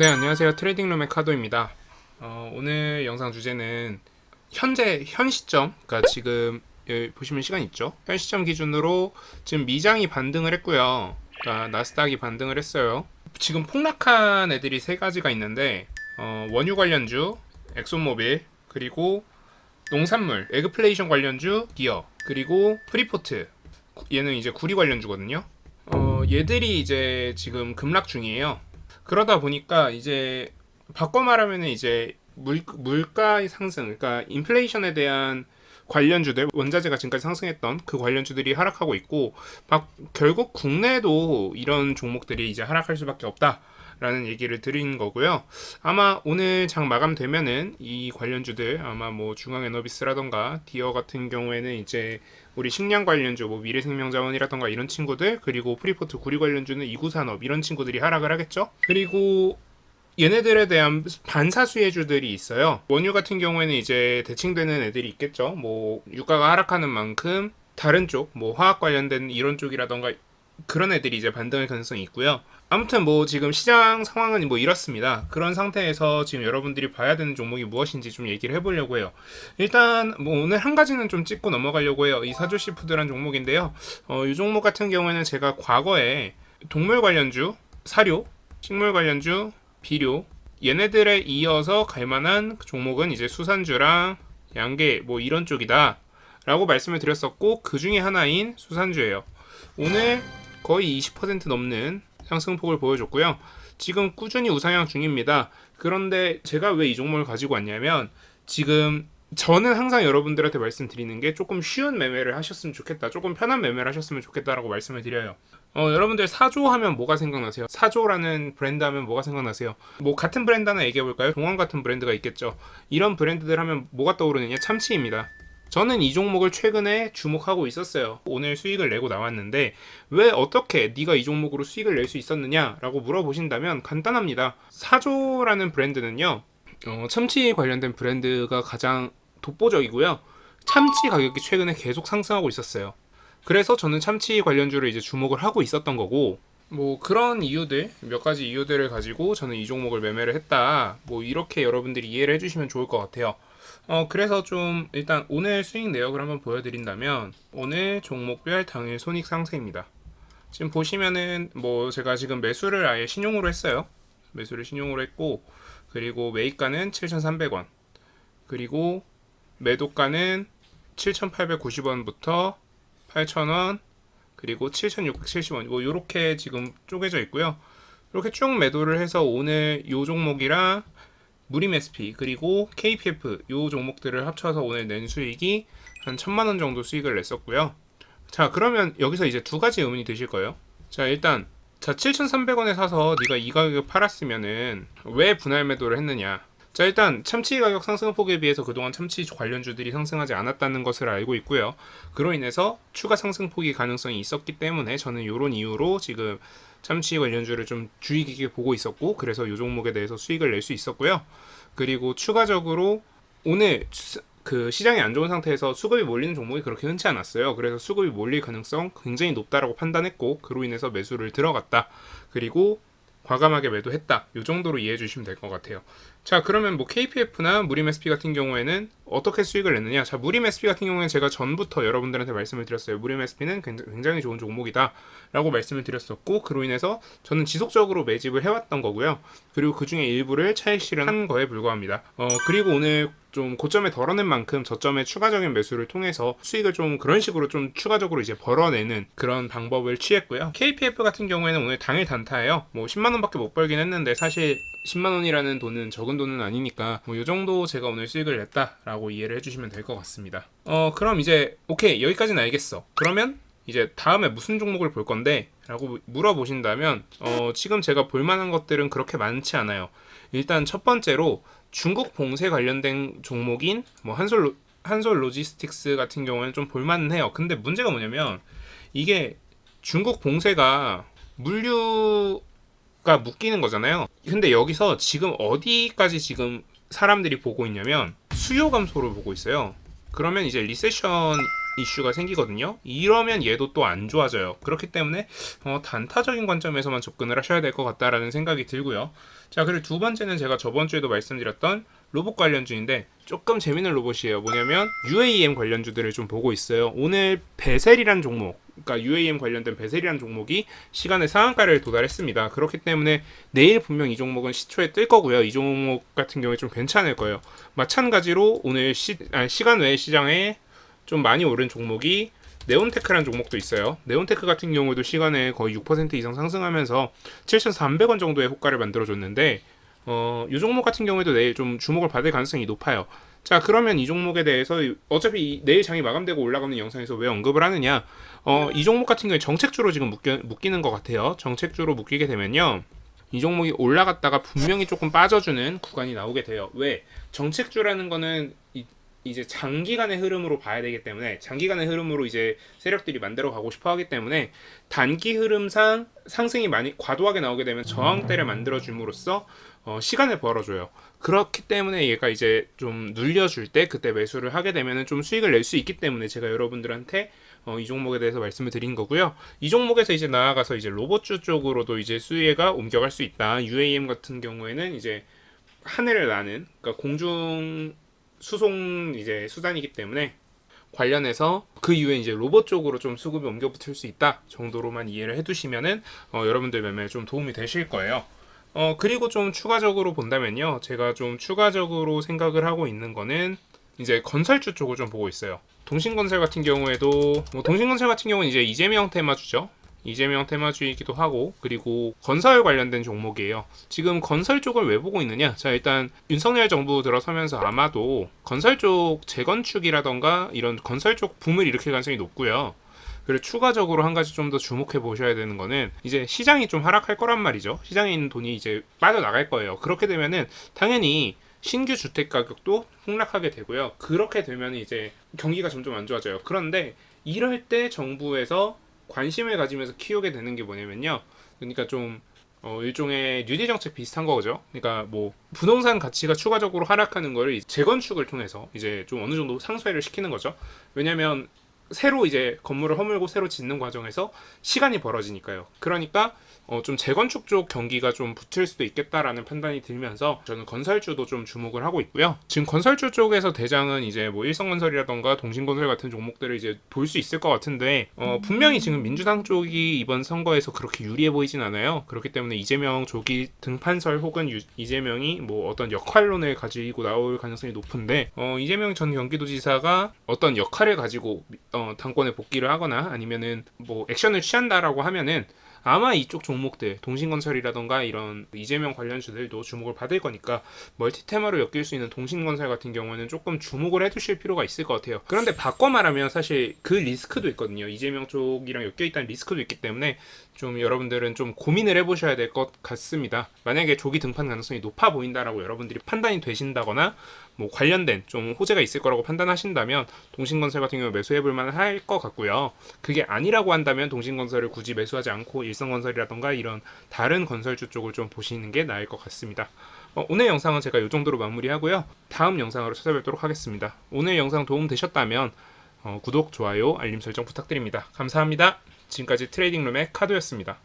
네, 안녕하세요. 트레이딩룸의 카도입니다. 오늘 영상 주제는 현 시점, 그러니까 지금 여기 보시면 시간 있죠? 현 시점 기준으로 지금 미장이 반등을 했고요. 그러니까 나스닥이 반등을 했어요. 지금 폭락한 애들이 세 가지가 있는데 원유 관련주, 엑소모빌, 그리고 농산물, 에그플레이션 관련주, 기어, 그리고 프리포트. 얘는 이제 구리 관련주거든요. 얘들이 이제 지금 급락 중이에요. 그러다 보니까 이제 바꿔 말하면 이제 물가 상승, 그러니까 인플레이션에 대한 관련주들, 원자재가 지금까지 상승했던 그 관련주들이 하락하고 있고, 결국 국내도 이런 종목들이 이제 하락할 수밖에 없다. 라는 얘기를 드린 거고요. 아마 오늘 장 마감되면은 이 관련주들 아마 뭐 중앙에너비스라던가 디어 같은 경우에는 이제 우리 식량 관련주 뭐 미래생명자원이라던가 이런 친구들, 그리고 프리포트 구리 관련주는 이구산업 이런 친구들이 하락을 하겠죠. 그리고 얘네들에 대한 반사수혜주들이 있어요. 원유 같은 경우에는 이제 대칭되는 애들이 있겠죠. 뭐 유가가 하락하는 만큼 다른 쪽, 뭐 화학 관련된 이런 쪽이라던가 그런 애들이 이제 반등할 가능성이 있고요. 아무튼 뭐 지금 시장 상황은 뭐 이렇습니다. 그런 상태에서 지금 여러분들이 봐야 되는 종목이 무엇인지 좀 얘기를 해보려고 해요. 일단 뭐 오늘 한 가지는 좀 짚고 넘어가려고 해요. 이 사조시푸드란 종목인데요. 이 종목 같은 경우에는 제가 과거에 동물 관련주, 사료, 식물 관련주, 비료 얘네들에 이어서 갈만한 종목은 이제 수산주랑 양계 뭐 이런 쪽이다 라고 말씀을 드렸었고, 그 중에 하나인 수산주예요. 오늘 거의 20% 넘는 상승폭을 보여줬고요. 지금 꾸준히 우상향 중입니다. 그런데 제가 왜 이 종목을 가지고 왔냐면, 지금 저는 항상 여러분들한테 말씀드리는 게 조금 쉬운 매매를 하셨으면 좋겠다, 조금 편한 매매를 하셨으면 좋겠다라고 말씀을 드려요. 여러분들 사조 하면 뭐가 생각나세요? 사조라는 브랜드 하면 뭐가 생각나세요? 뭐 같은 브랜드 하나 얘기해 볼까요? 동원 같은 브랜드가 있겠죠. 이런 브랜드들 하면 뭐가 떠오르느냐? 참치입니다. 저는 이 종목을 최근에 주목하고 있었어요. 오늘 수익을 내고 나왔는데 왜 어떻게 네가 이 종목으로 수익을 낼 수 있었느냐라고 물어보신다면 간단합니다. 사조라는 브랜드는요, 참치 관련된 브랜드가 가장 독보적이고요. 참치 가격이 최근에 계속 상승하고 있었어요. 그래서 저는 참치 관련주를 이제 주목을 하고 있었던 거고, 뭐 그런 이유들, 몇 가지 이유들을 가지고 저는 이 종목을 매매를 했다, 뭐 이렇게 여러분들이 이해를 해주시면 좋을 것 같아요. 그래서 좀 일단 오늘 수익 내역을 한번 보여드린다면, 오늘 종목별 당일 손익 상세입니다. 지금 보시면은 뭐 제가 지금 매수를 아예 신용으로 했어요. 매수를 신용으로 했고, 그리고 매입가는 7,300원, 그리고 매도가는 7,890원부터 8,000원, 그리고 7,670원, 뭐 요렇게 지금 쪼개져 있고요. 이렇게 쭉 매도를 해서 오늘 요 종목이랑 무림 SP 그리고 KPF 요 종목들을 합쳐서 오늘 낸 수익이 한 1,000만원 정도 수익을 냈었고요. 자, 그러면 여기서 이제 두 가지 의문이 드실 거예요. 자, 일단 7,300원에 사서 네가 이 가격에 팔았으면은 왜 분할 매도를 했느냐. 자, 일단 참치 가격 상승폭에 비해서 그동안 참치 관련주들이 상승하지 않았다는 것을 알고 있고요. 그로 인해서 추가 상승폭이 가능성이 있었기 때문에 저는 이런 이유로 지금 참치 관련주를 좀 주의 깊게 보고 있었고, 그래서 이 종목에 대해서 수익을 낼 수 있었고요. 그리고 추가적으로 오늘 그 시장이 안 좋은 상태에서 수급이 몰리는 종목이 그렇게 흔치 않았어요. 그래서 수급이 몰릴 가능성 굉장히 높다라고 판단했고, 그로 인해서 매수를 들어갔다. 그리고 과감하게 매도했다. 이 정도로 이해해 주시면 될 것 같아요. 자, 그러면 뭐 KPF나 무림 SP 같은 경우에는 어떻게 수익을 냈느냐. 자, 무림 SP 같은 경우에는 제가 전부터 여러분들한테 말씀을 드렸어요. 무림 SP는 굉장히 좋은 종목이다 라고 말씀을 드렸었고, 그로 인해서 저는 지속적으로 매집을 해왔던 거고요. 그리고 그 중에 일부를 차익 실현한 거에 불과합니다. 그리고 오늘 좀 고점에 덜어낸 만큼 저점에 추가적인 매수를 통해서 수익을 좀 그런 식으로 좀 추가적으로 이제 벌어내는 그런 방법을 취했고요. KPF 같은 경우에는 오늘 당일 단타예요. 뭐 10만원밖에 못 벌긴 했는데, 사실 10만원이라는 돈은 적은 돈은 아니니까 뭐 이 정도 제가 오늘 수익을 냈다라고 이해를 해주시면 될 것 같습니다. 그럼 이제 오케이, 여기까지는 알겠어. 그러면 이제 다음에 무슨 종목을 볼 건데? 라고 물어보신다면 지금 제가 볼만한 것들은 그렇게 많지 않아요. 일단 첫 번째로 중국 봉쇄 관련된 종목인 뭐 한솔 로지스틱스 같은 경우에는 좀 볼만은 해요. 근데 문제가 뭐냐면, 이게 중국 봉쇄가 물류가 묶이는 거잖아요. 근데 여기서 지금 어디까지 지금 사람들이 보고 있냐면 수요 감소를 보고 있어요. 그러면 이제 리세션 이슈가 생기거든요. 이러면 얘도 또 안 좋아져요. 그렇기 때문에 단타적인 관점에서만 접근을 하셔야 될 것 같다라는 생각이 들고요. 자, 그리고 두 번째는 제가 저번 주에도 말씀드렸던 로봇 관련주인데 조금 재밌는 로봇이에요. 뭐냐면 UAM 관련주들을 좀 보고 있어요. 오늘 베셀이란 종목, 그러니까 UAM 관련된 베셀이란 종목이 시간의 상한가를 도달했습니다. 그렇기 때문에 내일 분명 이 종목은 시초에 뜰 거고요. 이 종목 같은 경우에 좀 괜찮을 거예요. 마찬가지로 오늘 시간 외 시장에 좀 많이 오른 종목이 네온테크라는 종목도 있어요. 네온테크 같은 경우도 시간에 거의 6% 이상 상승하면서 7,300원 정도의 호가를 만들어줬는데 이 종목 같은 경우에도 내일 좀 주목을 받을 가능성이 높아요. 자, 그러면 이 종목에 대해서 어차피 내일 장이 마감되고 올라가는 영상에서 왜 언급을 하느냐, 이 종목 같은 경우에 정책주로 지금 묶이는 것 같아요. 정책주로 묶이게 되면요, 이 종목이 올라갔다가 분명히 조금 빠져주는 구간이 나오게 돼요. 왜? 정책주라는 거는 이제 장기간의 흐름으로 봐야 되기 때문에, 장기간의 흐름으로 이제 세력들이 만들어 가고 싶어 하기 때문에 단기 흐름상 상승이 많이 과도하게 나오게 되면 저항대를 만들어 줌으로써 시간을 벌어줘요. 그렇기 때문에 얘가 이제 좀 눌려줄 때 그때 매수를 하게 되면 좀 수익을 낼 수 있기 때문에 제가 여러분들한테 이 종목에 대해서 말씀을 드린 거고요. 이 종목에서 이제 나아가서 이제 로봇주 쪽으로도 이제 수혜가 옮겨갈 수 있다. UAM 같은 경우에는 이제 하늘을 나는, 그러니까 공중 수송 이제 수단이기 때문에 관련해서 그 이후에 이제 로봇 쪽으로 좀 수급이 옮겨 붙을 수 있다 정도로만 이해를 해두시면은 여러분들 매매에 좀 도움이 되실 거예요. 그리고 좀 추가적으로 본다면요, 제가 좀 추가적으로 생각을 하고 있는 거는 이제 건설주 쪽을 좀 보고 있어요. 동신건설 같은 경우에도 동신건설 같은 경우는 이제 이재명 테마주죠. 이재명 테마주이기도 하고, 그리고 건설 관련된 종목이에요. 지금 건설 쪽을 왜 보고 있느냐? 자, 일단 윤석열 정부 들어서면서 아마도 건설 쪽 재건축이라던가 이런 건설 쪽 붐을 일으킬 가능성이 높고요. 그리고 추가적으로 한 가지 좀 더 주목해 보셔야 되는 거는 이제 시장이 좀 하락할 거란 말이죠. 시장에 있는 돈이 이제 빠져나갈 거예요. 그렇게 되면은 당연히 신규 주택 가격도 폭락하게 되고요. 그렇게 되면 이제 경기가 점점 안 좋아져요. 그런데 이럴 때 정부에서 관심을 가지면서 키우게 되는 게 뭐냐면요, 그러니까 좀 일종의 뉴딜 정책 비슷한 거죠. 그러니까 뭐 부동산 가치가 추가적으로 하락하는 거를 재건축을 통해서 이제 좀 어느 정도 상쇄를 시키는 거죠. 왜냐면 새로 이제 건물을 허물고 새로 짓는 과정에서 시간이 벌어지니까요. 그러니까 좀 재건축 쪽 경기가 좀 붙을 수도 있겠다라는 판단이 들면서 저는 건설주도 좀 주목을 하고 있고요. 지금 건설주 쪽에서 대장은 이제 뭐 일성건설이라던가 동신건설 같은 종목들을 이제 볼 수 있을 것 같은데 분명히 지금 민주당 쪽이 이번 선거에서 그렇게 유리해 보이진 않아요. 그렇기 때문에 이재명 조기 등판설 혹은 이재명이 뭐 어떤 역할론을 가지고 나올 가능성이 높은데 이재명 전 경기도지사가 어떤 역할을 가지고 당권에 복귀를 하거나 아니면은 뭐 액션을 취한다라고 하면은 아마 이쪽 종목들, 동신건설이라던가 이런 이재명 관련주들도 주목을 받을 거니까 멀티테마로 엮일 수 있는 동신건설 같은 경우는 조금 주목을 해두실 필요가 있을 것 같아요. 그런데 바꿔 말하면 사실 그 리스크도 있거든요. 이재명 쪽이랑 엮여있다는 리스크도 있기 때문에 좀 여러분들은 좀 고민을 해보셔야 될 것 같습니다. 만약에 조기 등판 가능성이 높아 보인다라고 여러분들이 판단이 되신다거나 뭐 관련된 좀 호재가 있을 거라고 판단하신다면 동신건설 같은 경우 매수해볼 만할 것 같고요. 그게 아니라고 한다면 동신건설을 굳이 매수하지 않고 일성건설이라던가 이런 다른 건설주 쪽을 좀 보시는 게 나을 것 같습니다. 오늘 영상은 제가 이 정도로 마무리하고요. 다음 영상으로 찾아뵙도록 하겠습니다. 오늘 영상 도움 되셨다면 구독, 좋아요, 알림 설정 부탁드립니다. 감사합니다. 지금까지 트레이딩룸의 카도였습니다.